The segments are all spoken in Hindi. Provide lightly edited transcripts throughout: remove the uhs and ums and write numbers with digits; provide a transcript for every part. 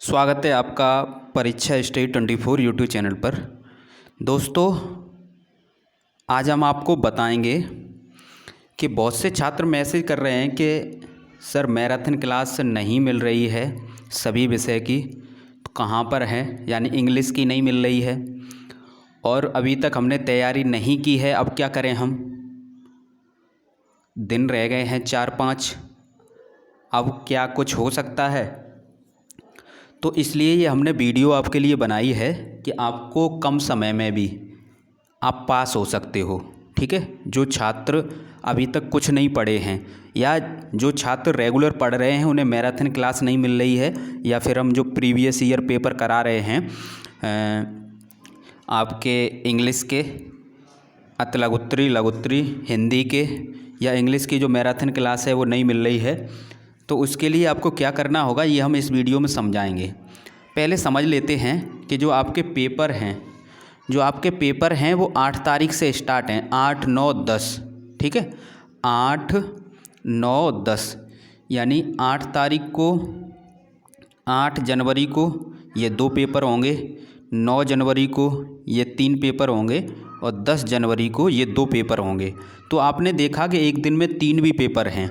स्वागत है आपका परीक्षा स्टडी 24 यूट्यूब चैनल पर। दोस्तों, आज हम आपको बताएंगे कि बहुत से छात्र मैसेज कर रहे हैं कि सर मैराथन क्लास नहीं मिल रही है सभी विषय की, तो कहाँ पर है, यानी इंग्लिश की नहीं मिल रही है और अभी तक हमने तैयारी नहीं की है, अब क्या करें हम। दिन रह गए हैं 4-5, अब क्या कुछ हो सकता है। तो इसलिए ये हमने वीडियो आपके लिए बनाई है कि आपको कम समय में भी आप पास हो सकते हो। ठीक है, जो छात्र अभी तक कुछ नहीं पढ़े हैं या जो छात्र रेगुलर पढ़ रहे हैं उन्हें मैराथन क्लास नहीं मिल रही है, या फिर हम जो प्रीवियस ईयर पेपर करा रहे हैं आपके इंग्लिश के, अति लघुत्तरी, लघुत्तरी, हिंदी के या इंग्लिश की जो मैराथन क्लास है वो नहीं मिल रही है, तो उसके लिए आपको क्या करना होगा ये हम इस वीडियो में समझाएंगे। पहले समझ लेते हैं कि जो आपके पेपर हैं वो 8 तारीख से स्टार्ट हैं, 8, 9, 10। ठीक है, 8, 9, 10 यानी 8 तारीख को, 8 जनवरी को ये 2 पेपर होंगे, 9 जनवरी को ये 3 पेपर होंगे और 10 जनवरी को ये 2 पेपर होंगे। तो आपने देखा कि एक दिन में 3 भी पेपर हैं,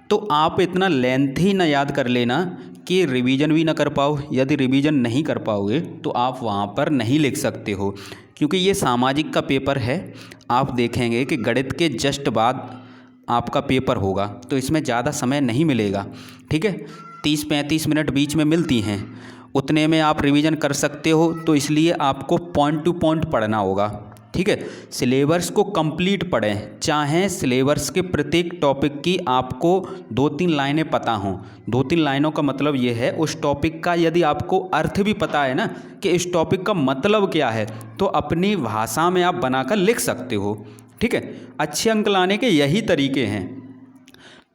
तो आप इतना लेंथी ना याद कर लेना कि रिवीजन भी ना कर पाओ। यदि रिवीजन नहीं कर पाओगे तो आप वहाँ पर नहीं लिख सकते हो, क्योंकि ये सामाजिक का पेपर है। आप देखेंगे कि गणित के जस्ट बाद आपका पेपर होगा, तो इसमें ज़्यादा समय नहीं मिलेगा। ठीक है, 30-35 मिनट बीच में मिलती हैं, उतने में आप रिवीजन कर सकते हो। तो इसलिए आपको पॉइंट टू पॉइंट पढ़ना होगा। ठीक है, सिलेबस को कंप्लीट पढ़ें, चाहे सिलेबस के प्रत्येक टॉपिक की आपको 2-3 लाइनें पता हों। 2-3 लाइनों का मतलब ये है, उस टॉपिक का यदि आपको अर्थ भी पता है ना कि इस टॉपिक का मतलब क्या है, तो अपनी भाषा में आप बनाकर लिख सकते हो। ठीक है, अच्छे अंक लाने के यही तरीके हैं।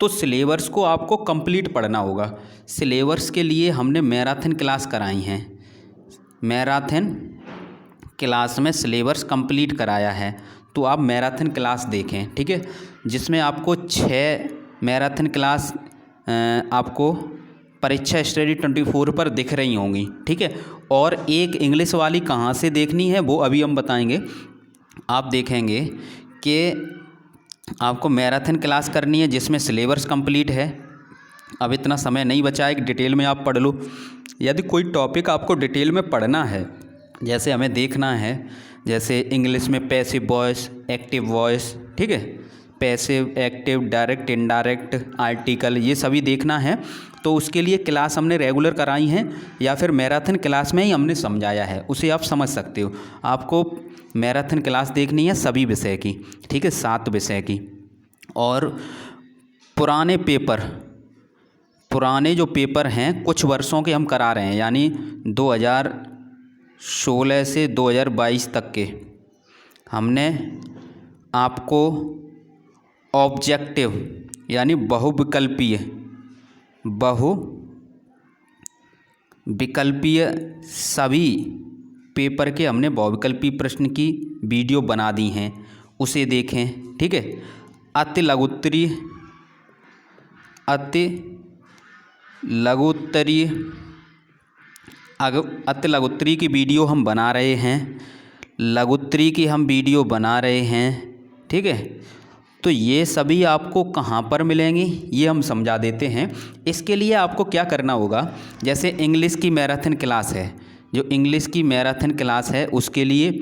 तो सिलेबस को आपको कंप्लीट पढ़ना होगा। सिलेबस के लिए हमने मैराथन क्लास कराई हैं, मैराथन क्लास में सिलेबस कंप्लीट कराया है, तो आप मैराथन क्लास देखें। ठीक है, जिसमें आपको 6 मैराथन क्लास आपको परीक्षा स्टडी 24 पर दिख रही होंगी। ठीक है, और एक इंग्लिश वाली कहाँ से देखनी है वो अभी हम बताएंगे। आप देखेंगे कि आपको मैराथन क्लास करनी है जिसमें सिलेबस कंप्लीट है। अब इतना समय नहीं बचा है कि डिटेल में आप पढ़ लो। यदि कोई टॉपिक आपको डिटेल में पढ़ना है, जैसे हमें देखना है, जैसे इंग्लिश में पैसिव वॉइस, एक्टिव वॉइस, ठीक है, passive, active, direct, indirect, article, ये सभी देखना है, तो उसके लिए क्लास हमने रेगुलर कराई हैं या फिर मैराथन क्लास में ही हमने समझाया है, उसे आप समझ सकते हो। आपको मैराथन क्लास देखनी है सभी विषय की। ठीक है, 7 विषय की। और पुराने जो पेपर हैं कुछ वर्षों के हम करा रहे हैं, यानी 2016 से 2022 तक के हमने आपको ऑब्जेक्टिव यानी बहुविकल्पीय सभी पेपर के हमने बहुविकल्पीय प्रश्न की वीडियो बना दी हैं, उसे देखें। ठीक है, अति लघुत्तरी की वीडियो हम बना रहे हैं, लघुत्तरी की हम वीडियो बना रहे हैं। ठीक है, तो ये सभी आपको कहाँ पर मिलेंगी ये हम समझा देते हैं। इसके लिए आपको क्या करना होगा, जैसे इंग्लिश की मैराथन क्लास है, जो इंग्लिश की मैराथन क्लास है उसके लिए,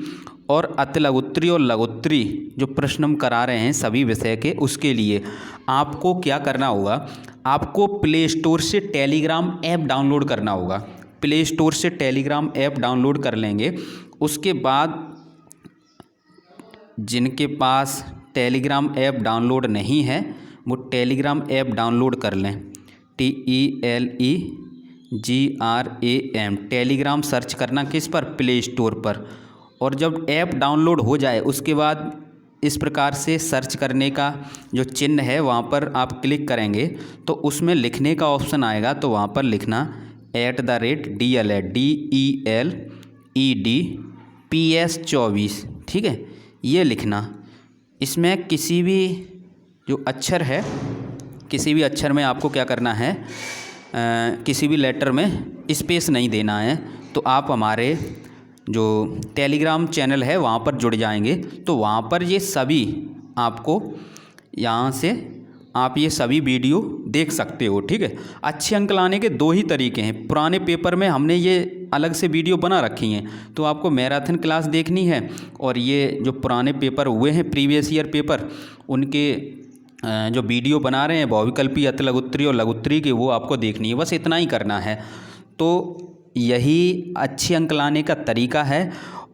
और अति लघुत्तरी और लघुत्तरी जो प्रश्न हम करा रहे हैं सभी विषय के, उसके लिए आपको क्या करना होगा, आपको प्ले स्टोर से टेलीग्राम ऐप डाउनलोड करना होगा। प्ले स्टोर से टेलीग्राम ऐप डाउनलोड कर लेंगे। उसके बाद जिनके पास टेलीग्राम ऐप डाउनलोड नहीं है वो टेलीग्राम ऐप डाउनलोड कर लें, TELEGRAM, टेलीग्राम सर्च करना किस पर, प्ले स्टोर पर। और जब ऐप डाउनलोड हो जाए उसके बाद इस प्रकार से सर्च करने का जो चिन्ह है वहाँ पर आप क्लिक करेंगे तो उसमें लिखने का ऑप्शन आएगा, तो वहाँ पर लिखना @DLEDPS24। ठीक है, ये लिखना। इसमें किसी भी जो अक्षर है, किसी भी अक्षर में आपको क्या करना है, किसी भी लेटर में स्पेस नहीं देना है। तो आप हमारे जो टेलीग्राम चैनल है वहाँ पर जुड़ जाएंगे, तो वहाँ पर ये सभी आपको यहाँ से आप ये सभी वीडियो देख सकते हो, ठीक है। अच्छे अंक लाने के दो ही तरीके हैं। पुराने पेपर में हमने ये अलग से वीडियो बना रखी हैं, तो आपको मैराथन क्लास देखनी है और ये जो पुराने पेपर हुए हैं प्रीवियस ईयर पेपर, उनके जो वीडियो बना रहे हैं बहुविकल्पी, अति लघुत्तरी और लघुत्तरी की, वो आपको देखनी है। बस इतना ही करना है। तो यही अच्छे अंक लाने का तरीका है।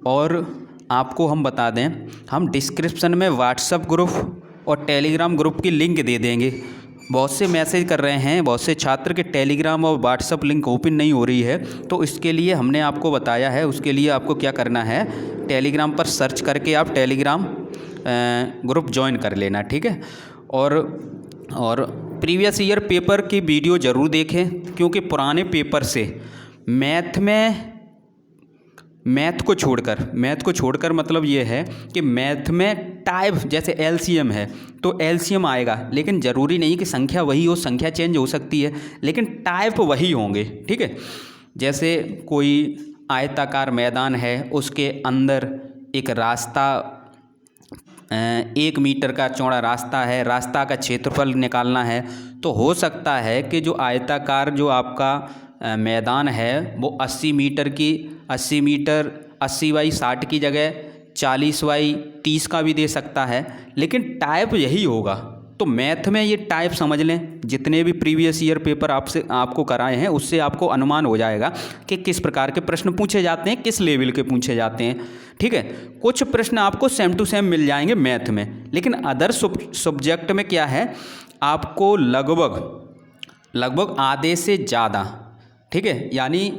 और आपको हम बता दें, हम डिस्क्रिप्शन में व्हाट्सएप ग्रुप और टेलीग्राम ग्रुप की लिंक दे देंगे। बहुत से मैसेज कर रहे हैं, बहुत से छात्र के टेलीग्राम और व्हाट्सएप लिंक ओपन नहीं हो रही है, तो इसके लिए हमने आपको बताया है। उसके लिए आपको क्या करना है, टेलीग्राम पर सर्च करके आप टेलीग्राम ग्रुप ज्वाइन कर लेना, ठीक है। और प्रीवियस ईयर पेपर की वीडियो ज़रूर देखें, क्योंकि पुराने पेपर से मैथ को छोड़कर मतलब ये है कि मैथ में टाइप, जैसे एलसीएम है तो एलसीएम आएगा, लेकिन ज़रूरी नहीं कि संख्या वही हो, संख्या चेंज हो सकती है, लेकिन टाइप वही होंगे, ठीक है। जैसे कोई आयताकार मैदान है, उसके अंदर एक रास्ता 1 मीटर का चौड़ा रास्ता है, रास्ता का क्षेत्रफल निकालना है, तो हो सकता है कि जो आयताकार जो आपका मैदान है वो 80 मीटर 80/60 की जगह 40/30 का भी दे सकता है, लेकिन टाइप यही होगा। तो मैथ में ये टाइप समझ लें, जितने भी प्रीवियस ईयर पेपर आपको कराए हैं उससे आपको अनुमान हो जाएगा कि किस प्रकार के प्रश्न पूछे जाते हैं, किस लेवल के पूछे जाते हैं, ठीक है। कुछ प्रश्न आपको सेम टू सेम मिल जाएंगे मैथ में, लेकिन अदर सब्जेक्ट में क्या है, आपको लगभग आधे से ज़्यादा, ठीक है, यानी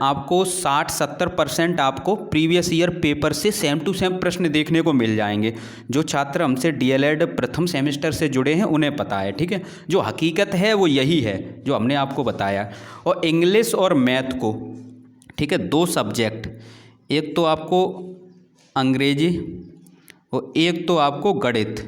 आपको 60-70% आपको प्रीवियस ईयर पेपर से सेम टू सेम प्रश्न देखने को मिल जाएंगे। जो छात्र हमसे डीएलएड प्रथम सेमेस्टर से जुड़े हैं उन्हें पता है, ठीक है। जो हकीकत है वो यही है जो हमने आपको बताया। और इंग्लिश और मैथ को, ठीक है, 2 सब्जेक्ट, एक तो आपको अंग्रेजी और एक तो आपको गणित,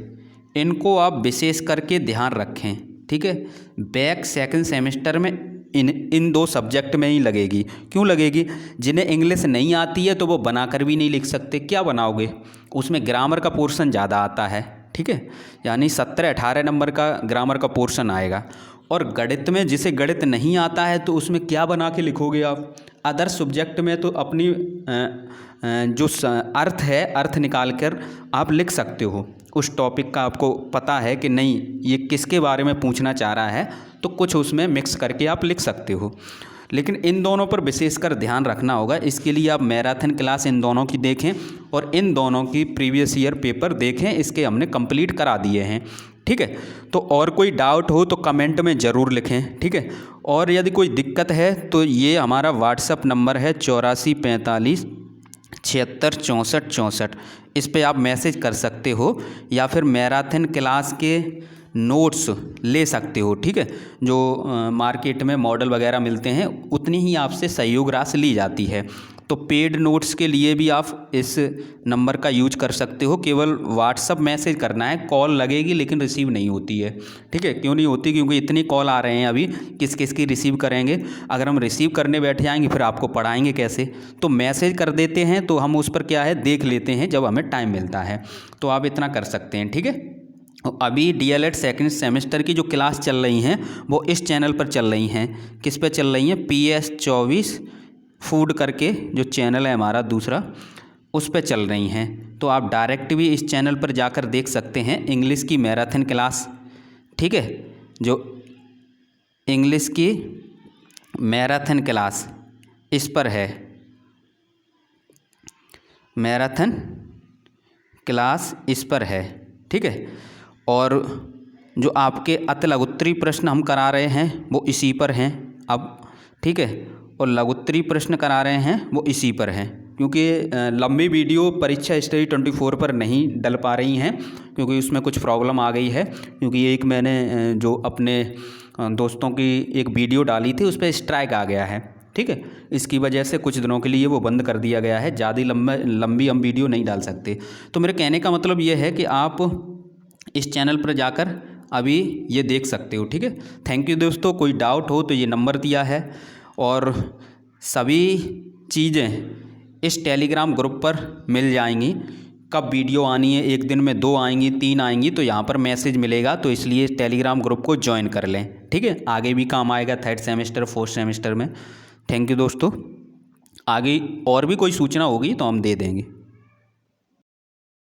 इनको आप विशेष करके ध्यान रखें, ठीक है। बैक सेकंड सेमेस्टर में इन 2 सब्जेक्ट में ही लगेगी। क्यों लगेगी? जिन्हें इंग्लिश नहीं आती है तो वो बनाकर भी नहीं लिख सकते। क्या बनाओगे? उसमें ग्रामर का पोर्शन ज़्यादा आता है, ठीक है, यानी 17-18 नंबर का ग्रामर का पोर्शन आएगा। और गणित में, जिसे गणित नहीं आता है तो उसमें क्या बना के लिखोगे आप? अदर सब्जेक्ट में तो अपनी जो अर्थ है, अर्थ निकाल कर आप लिख सकते हो। उस टॉपिक का आपको पता है कि नहीं ये किसके बारे में पूछना चाह रहा है, तो कुछ उसमें मिक्स करके आप लिख सकते हो। लेकिन इन दोनों पर विशेषकर ध्यान रखना होगा। इसके लिए आप मैराथन क्लास इन दोनों की देखें और इन दोनों की प्रीवियस ईयर पेपर देखें, इसके हमने कंप्लीट करा दिए हैं, ठीक है। तो और कोई डाउट हो तो कमेंट में ज़रूर लिखें, ठीक है। और यदि कोई दिक्कत है तो ये हमारा व्हाट्सअप नंबर है 8445 76 64 64, इस पे आप मैसेज कर सकते हो या फिर मैराथन क्लास के नोट्स ले सकते हो, ठीक है। जो मार्केट में मॉडल वगैरह मिलते हैं उतनी ही आपसे सहयोग राशि ली जाती है। तो पेड नोट्स के लिए भी आप इस नंबर का यूज कर सकते हो। केवल व्हाट्सअप मैसेज करना है, कॉल लगेगी लेकिन रिसीव नहीं होती है, ठीक है। क्यों नहीं होती? क्योंकि इतनी कॉल आ रहे हैं अभी, किस किस की रिसीव करेंगे। अगर हम रिसीव करने बैठ जाएंगे फिर आपको पढ़ाएंगे कैसे? तो मैसेज कर देते हैं तो हम उस पर क्या है देख लेते हैं जब हमें टाइम मिलता है। तो आप इतना कर सकते हैं, ठीक है। अभी डीएलएड सेकंड सेमेस्टर की जो क्लास चल रही हैं वो इस चैनल पर चल रही हैं। किस पे चल रही हैं? PS24 फूड करके जो चैनल है हमारा दूसरा, उस पे चल रही हैं। तो आप डायरेक्ट भी इस चैनल पर जाकर देख सकते हैं इंग्लिश की मैराथन क्लास, ठीक है। जो इंग्लिश की मैराथन क्लास इस पर है, मैराथन क्लास इस पर है, ठीक है। और जो आपके अति लघुत्तरी प्रश्न हम करा रहे हैं वो इसी पर हैं अब, ठीक है। और लघुत्तरी प्रश्न करा रहे हैं वो इसी पर हैं, क्योंकि लंबी वीडियो परीक्षा स्टडी 24 पर नहीं डल पा रही हैं, क्योंकि उसमें कुछ प्रॉब्लम आ गई है। क्योंकि एक मैंने जो अपने दोस्तों की एक वीडियो डाली थी उस पर स्ट्राइक आ गया है, ठीक है। इसकी वजह से कुछ दिनों के लिए वो बंद कर दिया गया है। ज़्यादा लंबी हम वीडियो नहीं डाल सकते। तो मेरे कहने का मतलब ये है कि आप इस चैनल पर जाकर अभी ये देख सकते हो। ठीक है, थैंक यू दोस्तों। कोई डाउट हो तो ये नंबर दिया है, और सभी चीज़ें इस टेलीग्राम ग्रुप पर मिल जाएंगी। कब वीडियो आनी है, एक दिन में 2 आएंगी, 3 आएंगी, तो यहाँ पर मैसेज मिलेगा, तो इसलिए टेलीग्राम ग्रुप को ज्वाइन कर लें। ठीक है, आगे भी काम आएगा 3rd सेमेस्टर 4th सेमेस्टर में। थैंक यू दोस्तों। आगे और भी कोई सूचना होगी तो हम दे देंगे।